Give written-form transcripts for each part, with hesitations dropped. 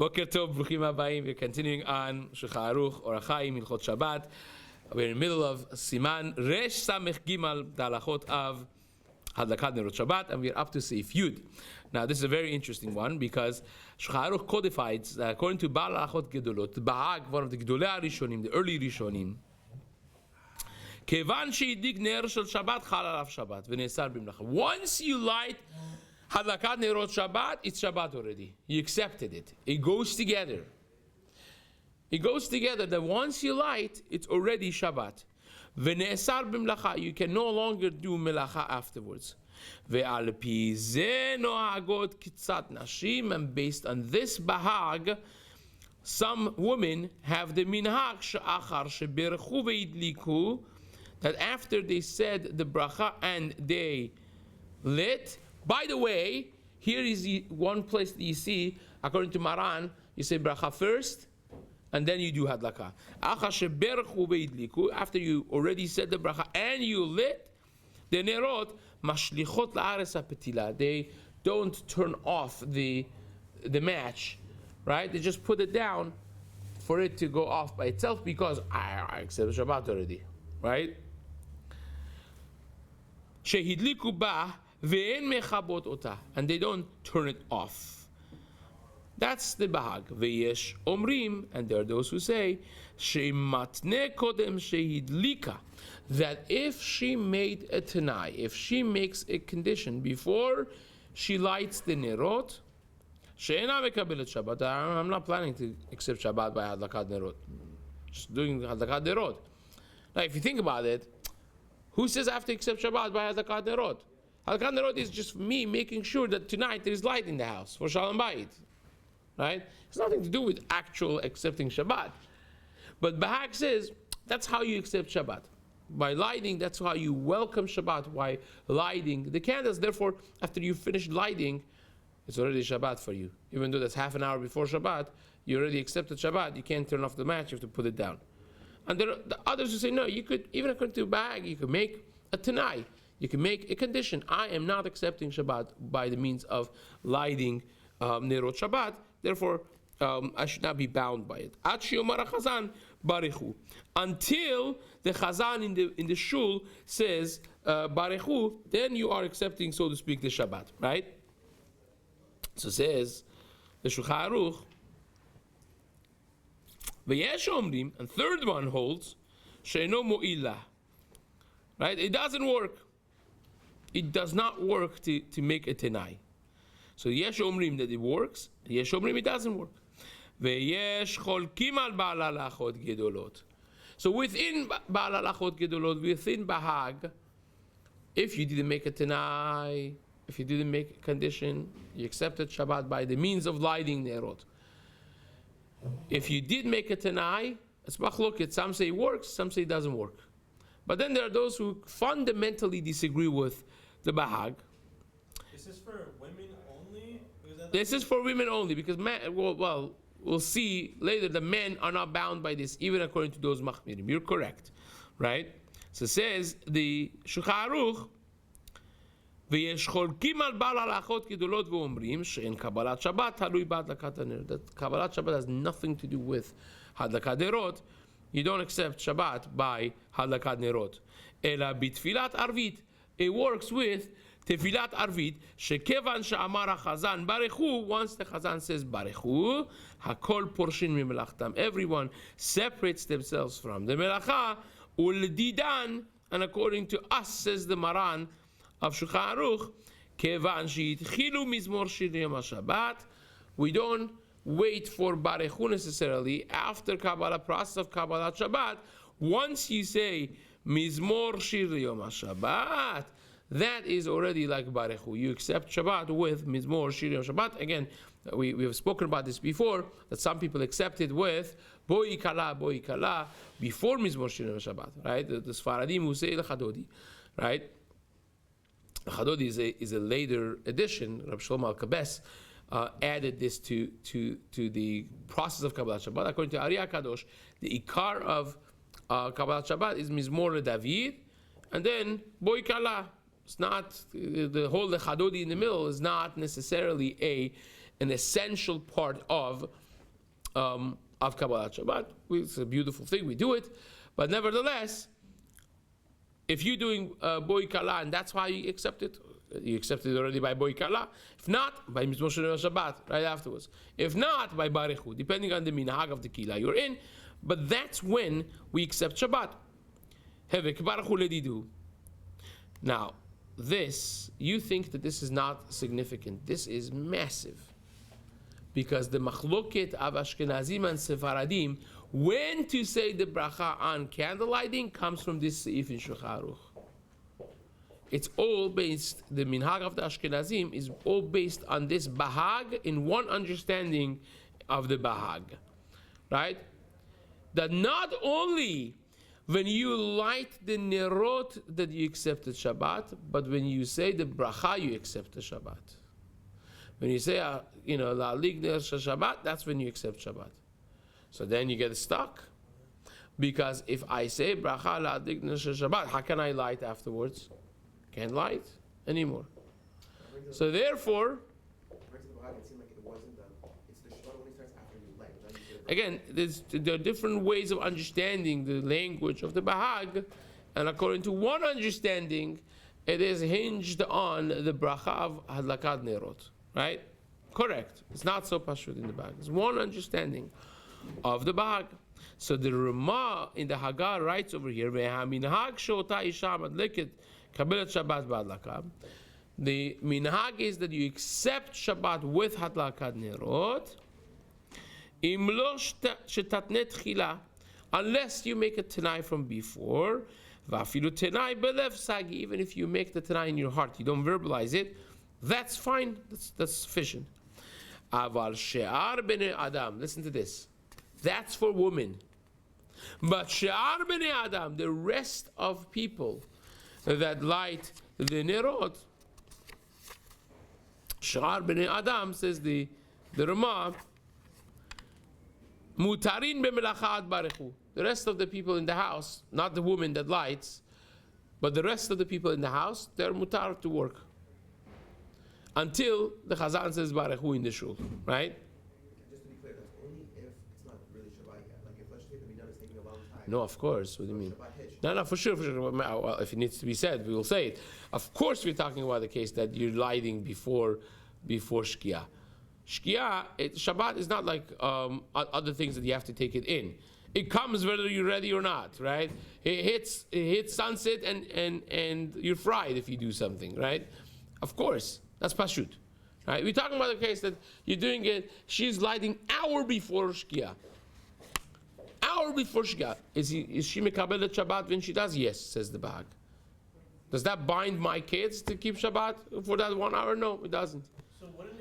Boker Tov, Bruchim Habayim. We're continuing on Shulchan Aruch, Orach Chaim, Hilchot Shabbat. We're in the middle of Siman Resh Samech Gimal, the halachot of Hadlakat Nerot Shabbat, and we're up to Seif Yud. Now, this is a very interesting one because Shulchan Aruch codifies, according to Baal Halachot Gedolot, Bahag, one of the Gedolei Rishonim, the early Rishonim, Kevan she'idlik ner shel Shabbat chal alav Shabbat v'ne'esar b'melacha. Once you light Hadlakat Nerot Shabbat, it's Shabbat already. You accepted it. It goes together. It goes together that once you light, it's already Shabbat. V'ne'esar b'melacha. You can no longer do melacha afterwards. Ve'al pi ze nohagot kitzat nashim. And based on this bahag, some women have the minhag she'achar she'berchu ve'idliku, that after they said the bracha and they lit. By the way, here is the one place that you see, according to Maran, you say bracha first, and then you do hadlaka. After you already said the bracha and you lit, the nerot mashlichot la'aretz hapetila. They don't turn off the match, right? They just put it down for it to go off by itself because I accept Shabbat already, right? Shehidliku ba ve'en mechabot ota, and they don't turn it off. That's the bahag. Ve'yesh omrim, and there are those who say shematne kodem shehidlika, that if she made a tenai, if she makes a condition before she lights the nerot, she'ena mekabelet Shabbat. I'm not planning to accept Shabbat by hadlakat nerot, just doing hadlakat nerot. Now, if you think about it, who says I have to accept Shabbat by hadlakat nerot? Hadlakat nerot is just me making sure that tonight there is light in the house for Shalom Bayit, right? It's nothing to do with actual accepting Shabbat. But Bahag says that's how you accept Shabbat. By lighting, that's how you welcome Shabbat, by lighting the candles. Therefore, after you finish lighting, it's already Shabbat for you. Even though that's half an hour before Shabbat, you already accepted Shabbat. You can't turn off the match, you have to put it down. And there are the others who say, no, you could, even according to Bahag, you could make a Tanai. You can make a condition. I am not accepting Shabbat by the means of lighting Nerot Shabbat. Therefore, I should not be bound by it. Ad she'omar hachazan barechu. Until the chazan in the shul says barechu, then you are accepting, so to speak, the Shabbat, right? So says the Shulchan Aruch. V'yesh omrim, and third one holds she'eno mo'ila. Right? It doesn't work. It does not work to make a tenai. So yesh omrim that it works, yesh omrim it doesn't work. Ve'yesh cholkim al ba'al halachot gedolot. So within ba'al halachot gedolot, within Bahag, if you didn't make a tenai, if you didn't make a condition, you accepted Shabbat by the means of lighting nerot. If you did make a tenai, it's machlokes. Some say it works, some say it doesn't work. But then there are those who fundamentally disagree with the Bahag. Is this for women only? This is for women only because men, well, we'll see later the men are not bound by this, even according to those machmirim. You're correct, right? So it says the Shulchan Aruch, ויש חולקים על בעל הלכות גדולות ואומרים שאין קבלת שבת תלוי בהדלקת הנר. That קבלת Shabbat has nothing to do with הדלקת נרות. You don't accept Shabbat by הדלקת נרות. אלא בתפילת ערבית. It works with תפילת ערבית, שכיוון שאמר החזן ברכו, once the חזן says ברכו, הכל פורשים ממלאכתם. Everyone separates themselves from the מלאכה, ולדידן, and according to us, says the Maran of Shulchan Aruch, כיוון שהתחילו מזמור שיר יום השבת, we don't wait for ברכו necessarily after Kabbalah, process of Kabbalah Shabbat. Once you say מזמור שיר יום השבת, that is already like Barechu. You accept Shabbat with Mizmor Shir Yom Shabbat. Again, we have spoken about this before, that some people accept it with Boi Kala before Mizmor Shir Yom Shabbat, right? The Sfaradim who say L'Chadodi, right? L'Chadodi is a later addition. Rabbi Shlomo Al-Kabes added this to the process of Kabbalah Shabbat. According to Ari HaKadosh, the Ikar of Kabbalah Shabbat is Mizmor David, and then Boi Kala. It's not the whole Lechadodi in the middle is not necessarily an essential part of of Kabbalat Shabbat. It's a beautiful thing, we do it. But nevertheless, if you're doing Boi Kala and that's why you accept it already by Boi Kala. If not, by Mitzvot Shabbat, right afterwards. If not, by Barechu, depending on the minhag of the Kila you're in. But that's when we accept Shabbat. Hevek Barechu Ledidu. Now, this, you think that this is not significant. This is massive. Because the machloket of Ashkenazim and Sephardim, when to say the bracha on candle lighting, comes from this Seif in Shulchan Aruch. It's all based, the minhag of the Ashkenazim is all based on this bahag in one understanding of the bahag. Right? That not only when you light the nerot that you accept the Shabbat, but when you say the bracha, you accept the Shabbat. When you say, La'alik ner Shabbat, that's when you accept Shabbat. So then you get stuck. Because if I say bracha la'alik ner Shabbat, how can I light afterwards? Can't light anymore. So therefore, again, there are different ways of understanding the language of the Bahag, and according to one understanding, it is hinged on the bracha of Hadlakat Nerot, right? Correct. It's not so pashut in the Bahag. It's one understanding of the Bahag. So the Ramah in the Hagar writes over here, "Ve'haminhag shota isha madleket kabelat Shabbat ba'adlaka." The minhag is that you accept Shabbat with Hadlakat Nerot, unless you make a tenai from before, even if you make the tenai in your heart, you don't verbalize it, that's fine, that's sufficient. Listen to this, that's for women. But she'ar b'nei Adam, the rest of people that light the nerot, she'ar b'nei Adam, says the Ramah, mutarin b'melachat barechu. The rest of the people in the house, not the woman that lights, but the rest of the people in the house, they're mutar to work. Until the Chazan says barechu in the shul, right? Just to be clear, that's only if it's not really Shabbat yet. Like if let's say the minyan is taking a long time. No, of course. What do you mean? Hitch. No, for sure. Well, if it needs to be said, we will say it. Of course, we're talking about the case that you're lighting before Shkia. Shkia, Shabbat is not like other things that you have to take it in. It comes whether you're ready or not, right? It hits sunset and you're fried if you do something, right? Of course, that's pashut, right? We're talking about the case that you're doing it. She's lighting hour before Shkia. Hour before Shkia. Is she mekabelet Shabbat when she does? Yes, says the Bahag. Does that bind my kids to keep Shabbat for that 1 hour? No, it doesn't.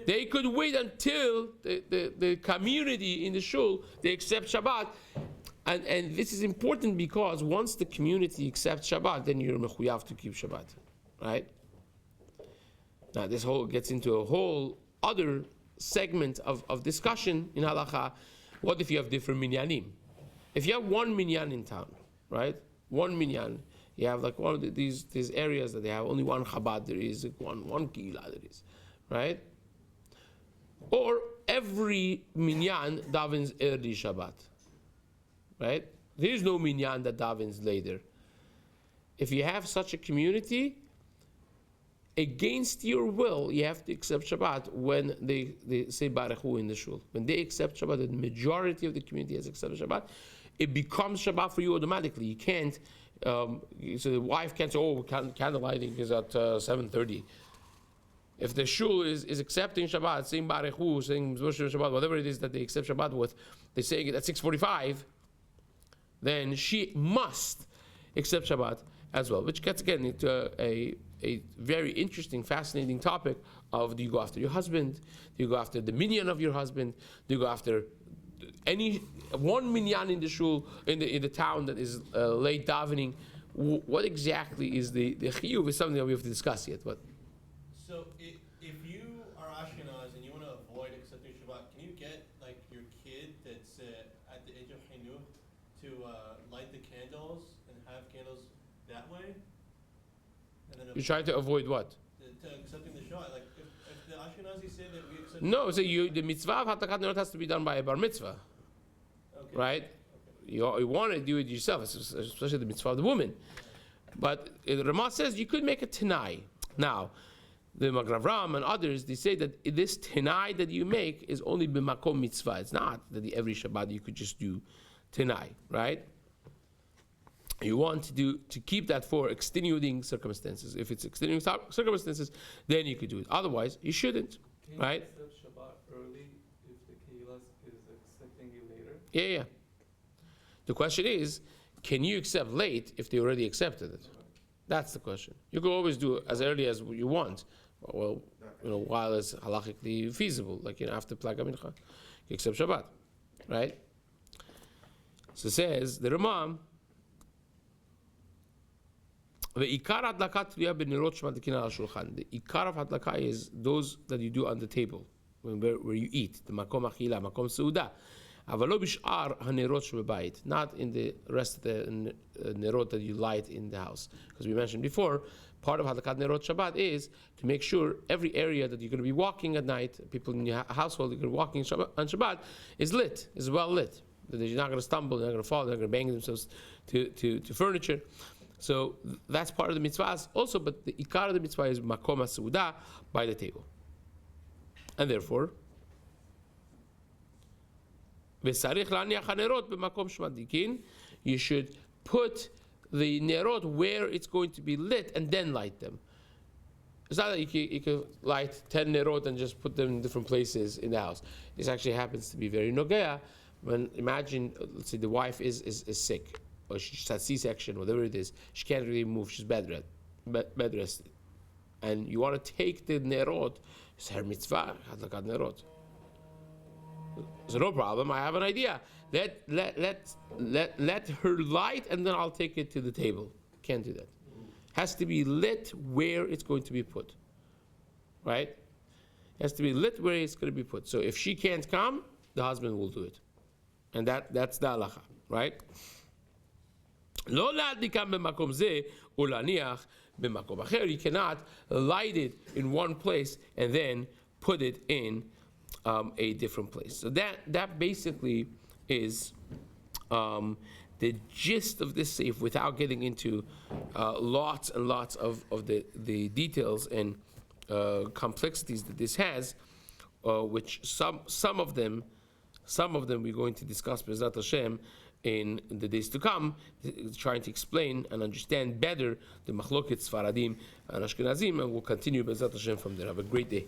They could wait until the community in the shul, they accept Shabbat. And this is important because once the community accepts Shabbat, then you're mechuyav to keep Shabbat, right? Now this whole gets into a whole other segment of discussion in halacha. What if you have different minyanim? If you have one minyan in town, right? One minyan, you have like one of these areas that they have only one Chabad there is, one Kehila there is, right? Or every minyan davens early Shabbat, right? There is no minyan that davens later. If you have such a community, against your will, you have to accept Shabbat when they say Barechu in the shul. When they accept Shabbat, the majority of the community has accepted Shabbat, it becomes Shabbat for you automatically. You can't, so the wife can't say, oh, candle lighting is at 7:30. If the shul is accepting Shabbat, saying Barechu, saying Shabbat, whatever it is that they accept Shabbat with, they're saying it at 6:45, then she must accept Shabbat as well, which gets again into a very interesting, fascinating topic of: do you go after your husband? Do you go after the minyan of your husband? Do you go after any one minyan in the shul in the town that is late davening? What exactly is the chiyuv? Is something that we have to discuss yet. But so if you are Ashkenaz and you want to avoid accepting Shabbat, can you get like your kid that's at the age of chinuch to light the candles and have candles that way? And then you're trying to avoid what? To accepting the Shabbat. Like if the Ashkenazi say that we accept. No, so the mitzvah of Hadlakat Nerot has to be done by a bar mitzvah. right? You want to do it yourself, especially the mitzvah of the woman. But the Ramah says you could make a tenai. Now, the Magrav Ram and others, they say that this tenai that you make is only b'makom mitzvah. It's not that every Shabbat you could just do tenai, right? You want to keep that for extenuating circumstances. If it's extenuating circumstances, then you could do it. Otherwise, you shouldn't, right? Can you accept Shabbat early if the Keilas is accepting you later? Yeah. The question is, can you accept late if they already accepted it? That's the question. You can always do it as early as you want. Well, while it's halachically feasible, like after Plaga Mincha, you accept Shabbat, right? So it says the Ramam. The ikar of hadlaka is those that you do on the table, where you eat, the makom achila, makom seuda. Not in the rest of the nerot that you light in the house. Because we mentioned before, part of hadlakat nerot Shabbat is to make sure every area that you're going to be walking at night, people in your household, you're going to be walking on Shabbat, is lit, is well lit. That you're not going to stumble, they're not going to fall, they're not going to bang themselves to furniture. So that's part of the mitzvahs also, but the ikar of the mitzvah is makom ha'seuda, by the table. And therefore, you should put the nerot where it's going to be lit and then light them. It's not that you can light 10 nerot and just put them in different places in the house. This actually happens to be very nogea. When imagine, let's say the wife is sick, or she just had C-section, whatever it is, she can't really move, she's bed rested. And you want to take the nerot, it's her mitzvah, hadlakat nerot. So no problem, I have an idea. Let her light and then I'll take it to the table. Can't do that. Has to be lit where it's going to be put. Right? Has to be lit where it's going to be put. So if she can't come, the husband will do it. And that's the halacha, right? You cannot light it in one place and then put it in a different place. So that basically is the gist of this Seif, without getting into lots and lots of the details and complexities that this has, which some of them we're going to discuss B'ezrat Hashem in the days to come, trying to explain and understand better the Machloket Sfaradim and Ashkenazim, and we'll continue B'ezrat Hashem from there. Have a great day.